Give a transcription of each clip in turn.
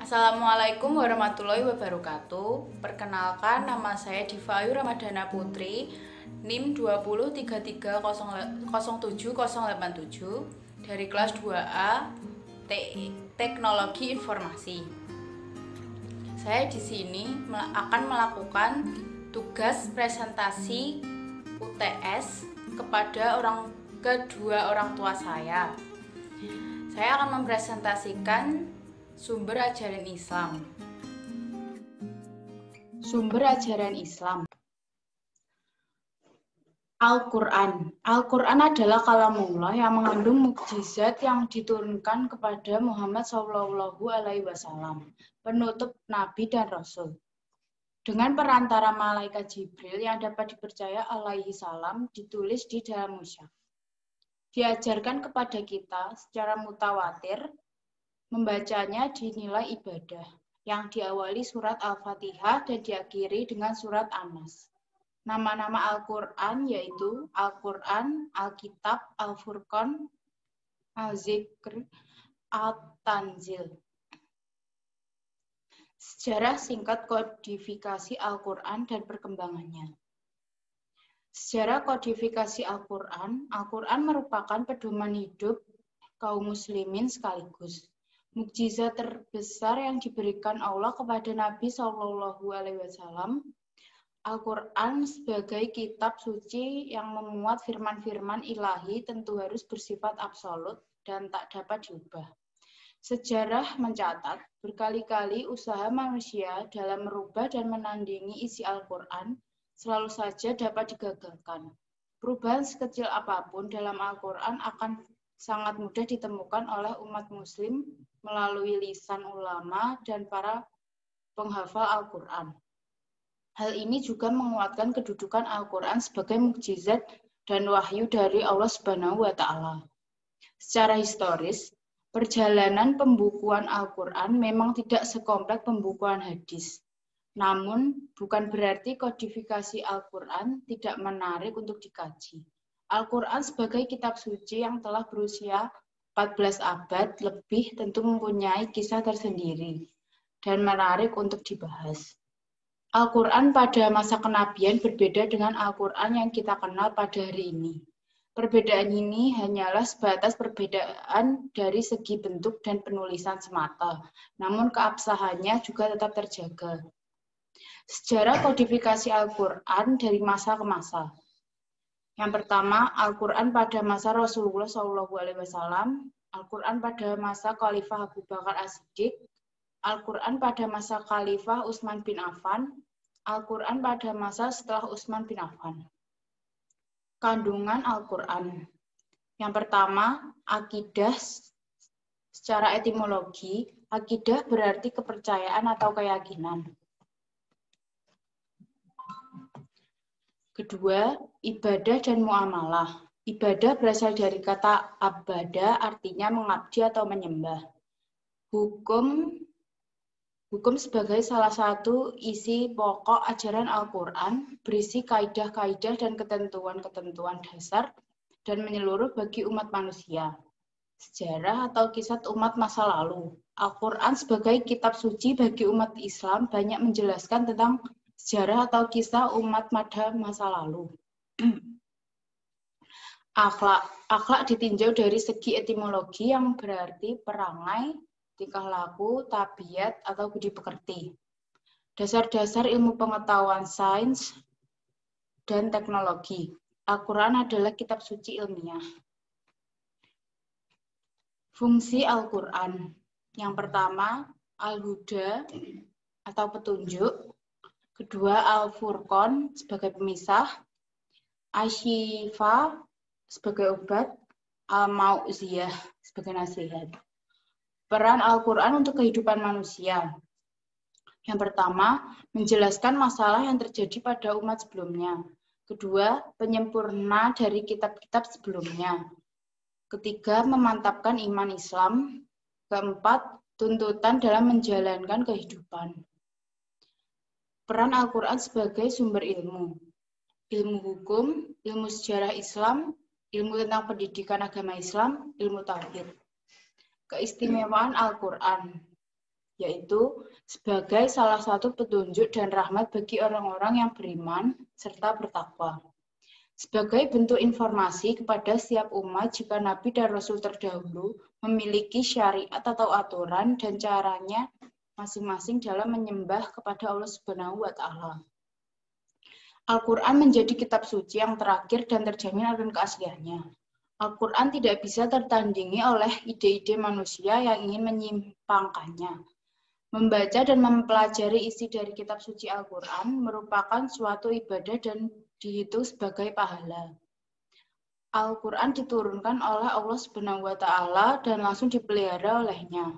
Assalamualaikum warahmatullahi wabarakatuh. Perkenalkan, nama saya Diva Ayu Ramadhana Putri, NIM 203300787 dari kelas 2A Teknologi Informasi. Saya di sini akan melakukan tugas presentasi UTS kepada kedua orang tua saya. Saya akan mempresentasikan sumber ajaran Islam. Sumber ajaran Islam. Al-Quran. Al-Quran adalah kalamullah yang mengandung mukjizat yang diturunkan kepada Muhammad SAW, penutup Nabi dan Rasul. Dengan perantara malaikat Jibril yang dapat dipercaya alaihi salam, ditulis di dalam mushaf. Diajarkan kepada kita secara mutawatir, membacanya dinilai ibadah, yang diawali surat Al-Fatihah dan diakhiri dengan surat An-Nas. Nama-nama Al-Quran yaitu Al-Quran, Al-Kitab, Al-Furqan, Al-Zikr, Al-Tanzil. Sejarah singkat kodifikasi Al-Quran dan perkembangannya. Sejarah kodifikasi Al-Quran, Al-Quran merupakan pedoman hidup kaum muslimin sekaligus mukjizat terbesar yang diberikan Allah kepada Nabi SAW. Al-Quran sebagai kitab suci yang memuat firman-firman ilahi tentu harus bersifat absolut dan tak dapat diubah. Sejarah mencatat berkali-kali usaha manusia dalam merubah dan menandingi isi Al-Quran selalu saja dapat digagalkan. Perubahan sekecil apapun dalam Al-Quran akan sangat mudah ditemukan oleh umat muslim melalui lisan ulama dan para penghafal Al-Quran. Hal ini juga menguatkan kedudukan Al-Quran sebagai mukjizat dan wahyu dari Allah Subhanahu wa Ta'ala. Secara historis, perjalanan pembukuan Al-Quran memang tidak sekompleks pembukuan hadis. Namun, bukan berarti kodifikasi Al-Quran tidak menarik untuk dikaji. Al-Quran sebagai kitab suci yang telah berusia 14 abad lebih tentu mempunyai kisah tersendiri dan menarik untuk dibahas. Al-Quran pada masa kenabian berbeda dengan Al-Quran yang kita kenal pada hari ini. Perbedaan ini hanyalah sebatas perbedaan dari segi bentuk dan penulisan semata, namun keabsahannya juga tetap terjaga. Sejarah kodifikasi Al-Quran dari masa ke masa. Yang pertama, Al-Quran pada masa Rasulullah SAW, Al-Quran pada masa Khalifah Abu Bakar As-Siddiq, Al-Quran pada masa Khalifah Utsman bin Affan, Al-Quran pada masa setelah Utsman bin Affan. Kandungan Al-Quran. Yang pertama, akidah. Secara etimologi, akidah berarti kepercayaan atau keyakinan. Kedua, ibadah dan muamalah. Ibadah berasal dari kata abada, artinya mengabdi atau menyembah. Hukum sebagai salah satu isi pokok ajaran Al-Quran, berisi kaidah-kaidah dan ketentuan-ketentuan dasar dan menyeluruh bagi umat manusia. Sejarah atau kisah umat masa lalu. Al-Quran sebagai kitab suci bagi umat Islam banyak menjelaskan tentang sejarah atau kisah umat pada masa lalu. Akhlak ditinjau dari segi etimologi yang berarti perangai, tingkah laku, tabiat, atau budi pekerti. Dasar-dasar ilmu pengetahuan sains dan teknologi. Al-Quran adalah kitab suci ilmiah. Fungsi Al-Quran. Yang pertama, Al-Huda atau petunjuk. Kedua, Al-Furqan sebagai pemisah. Asy-Syifa sebagai obat. Al-Mau'ziyah sebagai nasihat. Peran Al-Quran untuk kehidupan manusia. Yang pertama, menjelaskan masalah yang terjadi pada umat sebelumnya. Kedua, penyempurna dari kitab-kitab sebelumnya. Ketiga, memantapkan iman Islam. Keempat, tuntutan dalam menjalankan kehidupan. Peran Al-Quran sebagai sumber ilmu. Ilmu hukum, ilmu sejarah Islam, ilmu tentang pendidikan agama Islam, ilmu tauhid. Keistimewaan Al-Quran. yaitu sebagai salah satu petunjuk dan rahmat bagi orang-orang yang beriman serta bertakwa. Sebagai bentuk informasi kepada setiap umat jika Nabi dan Rasul terdahulu memiliki syariat atau aturan dan caranya masing-masing dalam menyembah kepada Allah Subhanahu wa Ta'ala. Al-Quran menjadi kitab suci yang terakhir dan terjamin akan keasliannya. Al-Quran tidak bisa tertandingi oleh ide-ide manusia yang ingin menyimpangkannya. Membaca dan mempelajari isi dari kitab suci Al-Quran merupakan suatu ibadah dan dihitung sebagai pahala. Al-Quran diturunkan oleh Allah Subhanahu wa Ta'ala dan langsung dipelihara olehnya.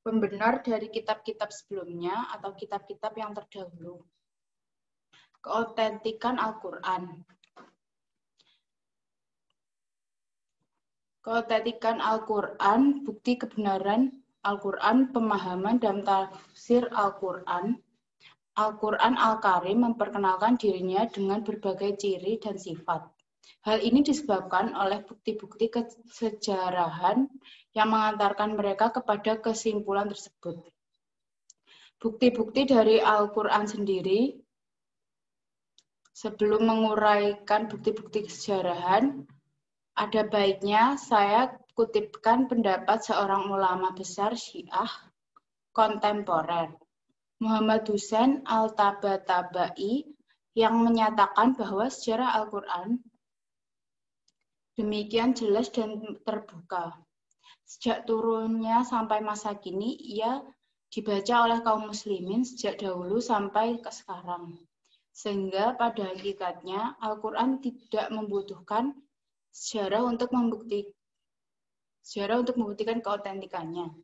Pembenar dari kitab-kitab sebelumnya atau kitab-kitab yang terdahulu. Keotentikan Al-Quran. Keotentikan Al-Quran, bukti kebenaran Al-Quran, pemahaman dan tafsir Al-Quran. Al-Quran Al-Karim memperkenalkan dirinya dengan berbagai ciri dan sifat. Hal ini disebabkan oleh bukti-bukti kesejarahan yang mengantarkan mereka kepada kesimpulan tersebut. Bukti-bukti dari Al-Quran sendiri, sebelum menguraikan bukti-bukti kesejarahan, ada baiknya saya kutipkan pendapat seorang ulama besar Syiah kontemporer, Muhammad Husain Al-Tabatabai, yang menyatakan bahwa sejarah Al-Quran demikian jelas dan terbuka. Sejak turunnya sampai masa kini, ia dibaca oleh kaum muslimin sejak dahulu sampai ke sekarang. Sehingga pada hakikatnya Al-Quran tidak membutuhkan sejarah untuk membuktikan keotentikannya.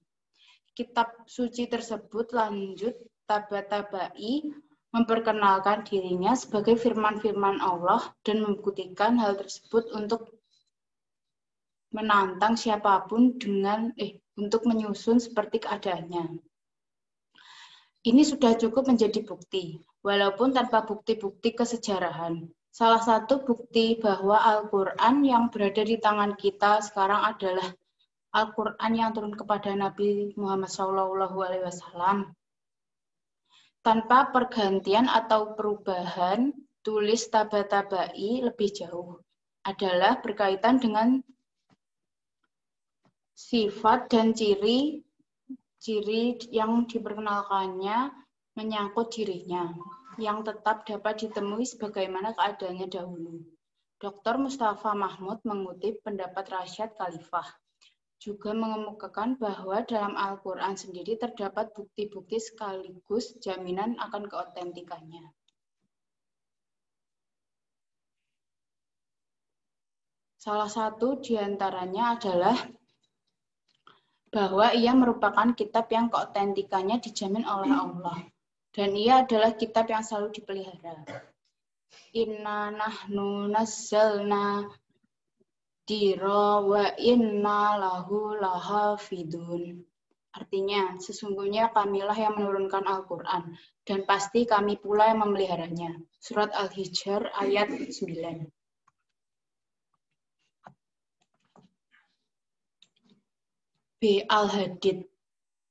Kitab suci tersebut, lanjut Tabatabai, memperkenalkan dirinya sebagai firman-firman Allah dan membuktikan hal tersebut untuk menantang siapapun untuk menyusun seperti keadaannya. Ini sudah cukup menjadi bukti, walaupun tanpa bukti-bukti kesejarahan. Salah satu bukti bahwa Al-Quran yang berada di tangan kita sekarang adalah Al-Quran yang turun kepada Nabi Muhammad SAW. Tanpa pergantian atau perubahan, tulis Tabatabai lebih jauh adalah berkaitan dengan sifat dan ciri yang diperkenalkannya menyangkut dirinya, yang tetap dapat ditemui sebagaimana keadaannya dahulu. Dr. Mustafa Mahmud mengutip pendapat Rasyad Khalifah, juga mengemukakan bahwa dalam Al-Quran sendiri terdapat bukti-bukti sekaligus jaminan akan keotentikannya. Salah satu di antaranya adalah bahwa ia merupakan kitab yang keotentikannya dijamin oleh Allah. Dan ia adalah kitab yang selalu dipelihara. Inna nahnu nazzalna dira wa inna lahu lahafidun. Artinya, sesungguhnya kamilah yang menurunkan Al-Quran, dan pasti kami pula yang memeliharanya. Surat Al-Hijr ayat 9. B. Al-Hadid.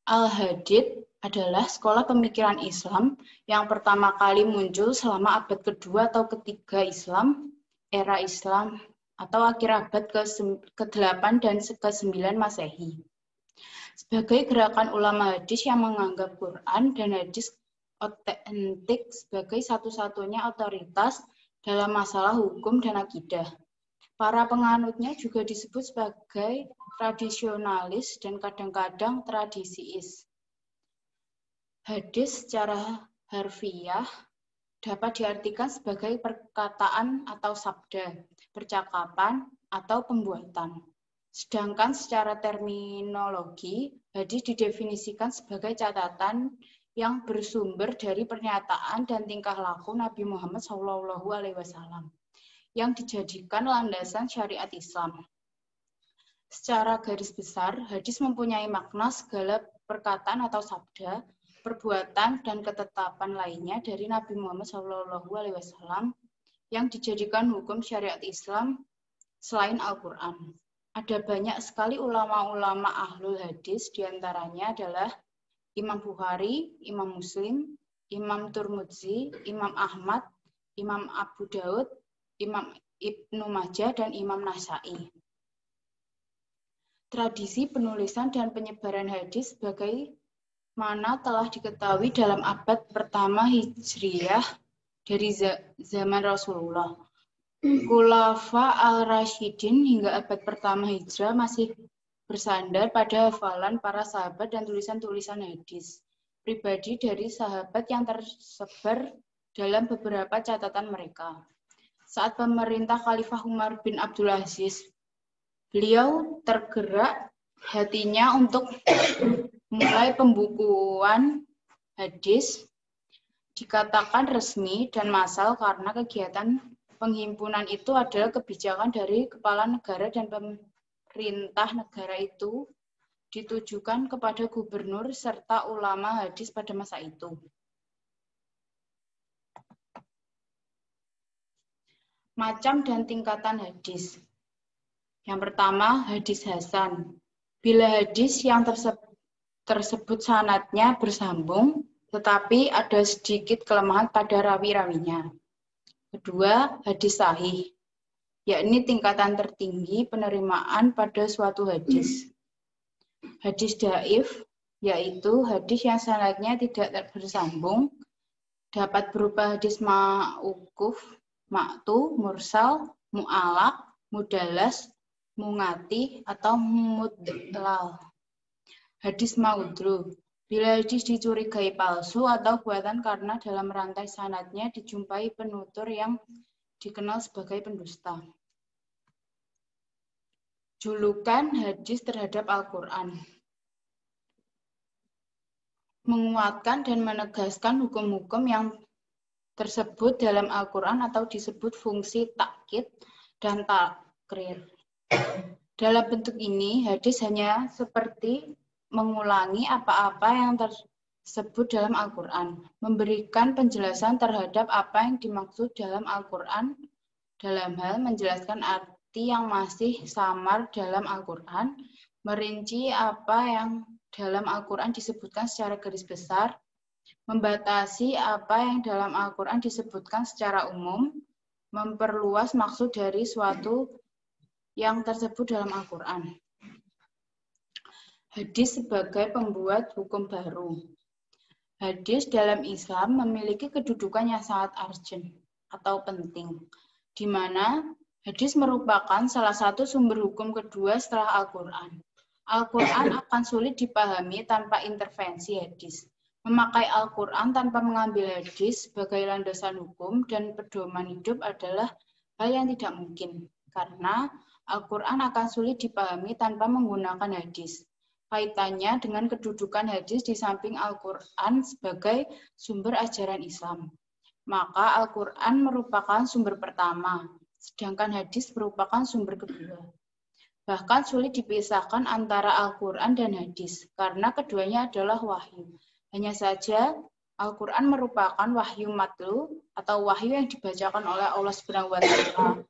Al-Hadid adalah sekolah pemikiran Islam yang pertama kali muncul selama abad kedua atau ketiga Islam, era Islam, atau akhir abad ke-8 dan ke-9 Masehi. Sebagai gerakan ulama hadis yang menganggap Quran dan hadis otentik sebagai satu-satunya otoritas dalam masalah hukum dan akidah. Para penganutnya juga disebut sebagai tradisionalis dan kadang-kadang tradisiis. Hadis secara harfiah dapat diartikan sebagai perkataan atau sabda, percakapan, atau pembuatan. Sedangkan secara terminologi, hadis didefinisikan sebagai catatan yang bersumber dari pernyataan dan tingkah laku Nabi Muhammad SAW yang dijadikan landasan syariat Islam. Secara garis besar, hadis mempunyai makna segala perkataan atau sabda, perbuatan, dan ketetapan lainnya dari Nabi Muhammad SAW yang dijadikan hukum syariat Islam selain Al-Quran. Ada banyak sekali ulama-ulama ahlul hadis, diantaranya adalah Imam Bukhari, Imam Muslim, Imam Tirmidzi, Imam Ahmad, Imam Abu Daud, Imam Ibnu Majah, dan Imam Nasai. Tradisi penulisan dan penyebaran hadis bagaimana telah diketahui dalam abad pertama Hijriyah dari zaman Rasulullah. Khulafa al-Rasyidin hingga abad pertama Hijrah masih bersandar pada hafalan para sahabat dan tulisan-tulisan hadis pribadi dari sahabat yang tersebar dalam beberapa catatan mereka. Saat pemerintah Khalifah Umar bin Abdul Aziz, beliau tergerak hatinya untuk mulai pembukuan hadis, dikatakan resmi dan massal karena kegiatan penghimpunan itu adalah kebijakan dari kepala negara dan perintah negara itu ditujukan kepada gubernur serta ulama hadis pada masa itu. Macam dan tingkatan hadis. Yang pertama, hadis hasan. Bila hadis yang tersebut sanadnya bersambung, tetapi ada sedikit kelemahan pada rawi-rawinya. Kedua, hadis sahih, yakni tingkatan tertinggi penerimaan pada suatu hadis. Hadis dhaif, yaitu hadis yang sanadnya tidak bersambung, dapat berupa hadis mauquf, maqtu, mursal, mu'alaq, mudalas, mungati, atau mudlal. Hadis maudhu, bila hadis dicurigai palsu atau buatan karena dalam rantai sanadnya dijumpai penutur yang dikenal sebagai pendusta. Julukan hadis terhadap Al-Quran. Menguatkan dan menegaskan hukum-hukum yang tersebut dalam Al-Quran atau disebut fungsi takkid dan takrir. Dalam bentuk ini, hadis hanya seperti mengulangi apa-apa yang tersebut dalam Al-Quran, memberikan penjelasan terhadap apa yang dimaksud dalam Al-Quran dalam hal menjelaskan arti yang masih samar dalam Al-Quran, merinci apa yang dalam Al-Quran disebutkan secara garis besar, membatasi apa yang dalam Al-Quran disebutkan secara umum, memperluas maksud dari suatu yang tersebut dalam Al-Quran. Hadis sebagai pembuat hukum baru. Hadis dalam Islam memiliki kedudukan yang sangat urgent atau penting, di mana hadis merupakan salah satu sumber hukum kedua setelah Al-Quran. Al-Quran akan sulit dipahami tanpa intervensi hadis. Memakai Al-Quran tanpa mengambil hadis sebagai landasan hukum dan pedoman hidup adalah hal yang tidak mungkin, karena Al-Quran akan sulit dipahami tanpa menggunakan hadis. Kaitannya dengan kedudukan hadis di samping Al-Quran sebagai sumber ajaran Islam. Maka Al-Quran merupakan sumber pertama, sedangkan hadis merupakan sumber kedua. Bahkan sulit dipisahkan antara Al-Quran dan hadis, karena keduanya adalah wahyu. Hanya saja, Al-Quran merupakan wahyu matlu, atau wahyu yang dibacakan oleh Allah Subhanahu wa Ta'ala,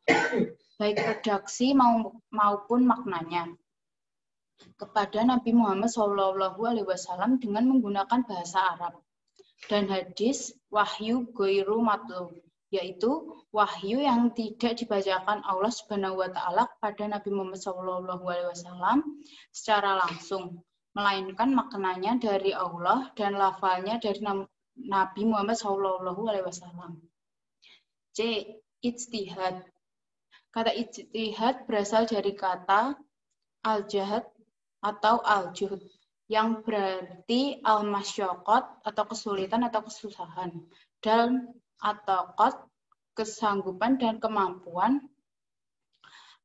baik redaksi maupun maknanya, kepada Nabi Muhammad SAW dengan menggunakan bahasa Arab. Dan hadis, wahyu ghairu matlu, yaitu wahyu yang tidak dibacakan Allah Subhanahu wa Ta'ala pada Nabi Muhammad SAW secara langsung, melainkan maknanya dari Allah dan lafalnya dari Nabi Muhammad SAW. C. Ijtihad. Kata ijtihad berasal dari kata al-jahad atau al-juhd, yang berarti al-masyaqqat atau kesulitan atau kesusahan, dan at-taqat kesanggupan dan kemampuan,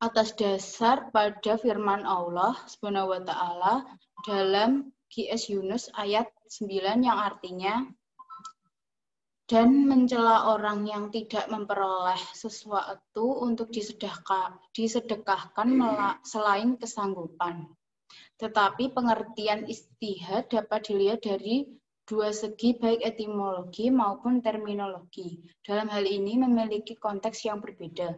atas dasar pada firman Allah Subhanahu wa Ta'ala dalam QS Yunus ayat 9 yang artinya, dan mencela orang yang tidak memperoleh sesuatu untuk disedekahkan selain kesanggupan. Tetapi pengertian ijtihad dapat dilihat dari dua segi, baik etimologi maupun terminologi. Dalam hal ini memiliki konteks yang berbeda.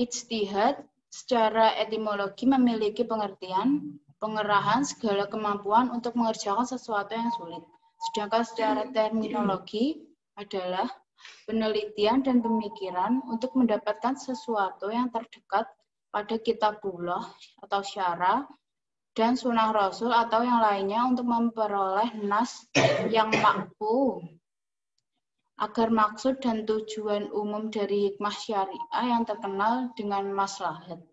Ijtihad secara etimologi memiliki pengertian pengerahan segala kemampuan untuk mengerjakan sesuatu yang sulit. Sedangkan secara terminologi adalah penelitian dan pemikiran untuk mendapatkan sesuatu yang terdekat pada kitabullah atau syara dan sunnah rasul atau yang lainnya untuk memperoleh nas yang makfu agar maksud dan tujuan umum dari hikmah syariah yang terkenal dengan maslahat.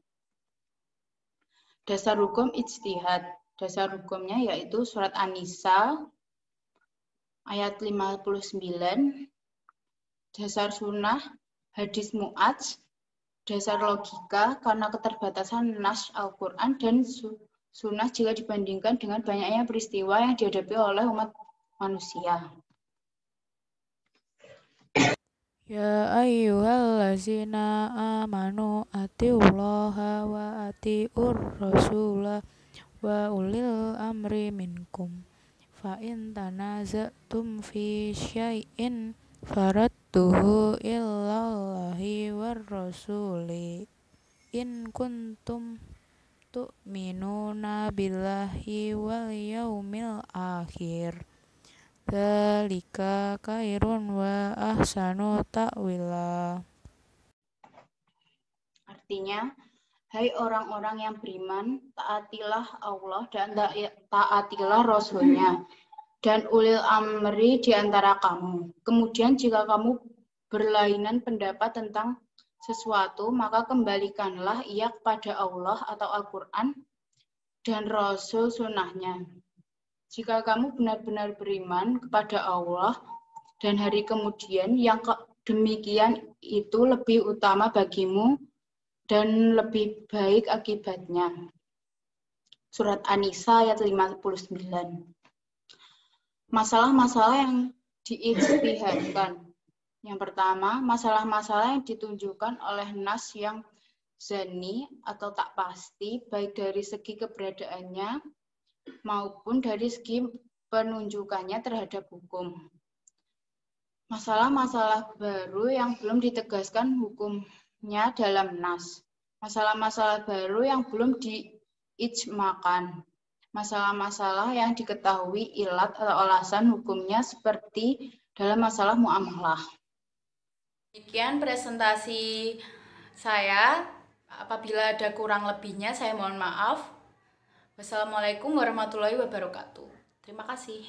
Dasar hukum ijtihad. Dasar hukumnya yaitu surat An-Nisa ayat 59, dasar sunnah, hadis Mu'adz, dasar logika karena keterbatasan nas Al-Quran dan sunnah jika dibandingkan dengan banyaknya peristiwa yang dihadapi oleh umat manusia. Ya ayyuhallazina amanu atiullaha wa atiur rasula wa ulil amri minkum fa in tanaza'tum fi syai'in faradduhu ilallahi war rasuli in kuntum tu'minuna billahi wal yaumil akhir. Dzalika khairun wa ahsanu ta'wila. Artinya, hai orang-orang yang beriman, taatilah Allah dan taatilah Rasul-Nya dan ulil amri di antara kamu. Kemudian jika kamu berlainan pendapat tentang sesuatu, maka kembalikanlah ia kepada Allah atau Al-Quran dan Rasul sunnahnya. Jika kamu benar-benar beriman kepada Allah dan hari kemudian, yang demikian itu lebih utama bagimu dan lebih baik akibatnya. Surat An-Nisa ayat 59. Masalah-masalah yang diijtihadkan. Yang pertama, masalah-masalah yang ditunjukkan oleh nas yang zani atau tak pasti, baik dari segi keberadaannya maupun dari segi penunjukannya terhadap hukum. Masalah-masalah baru yang belum ditegaskan hukumnya dalam nas. Masalah-masalah baru yang belum diijmakan. Masalah-masalah yang diketahui ilat atau alasan hukumnya seperti dalam masalah muamalah. Demikian presentasi saya. Apabila ada kurang lebihnya, saya mohon maaf. Wassalamualaikum warahmatullahi wabarakatuh. Terima kasih.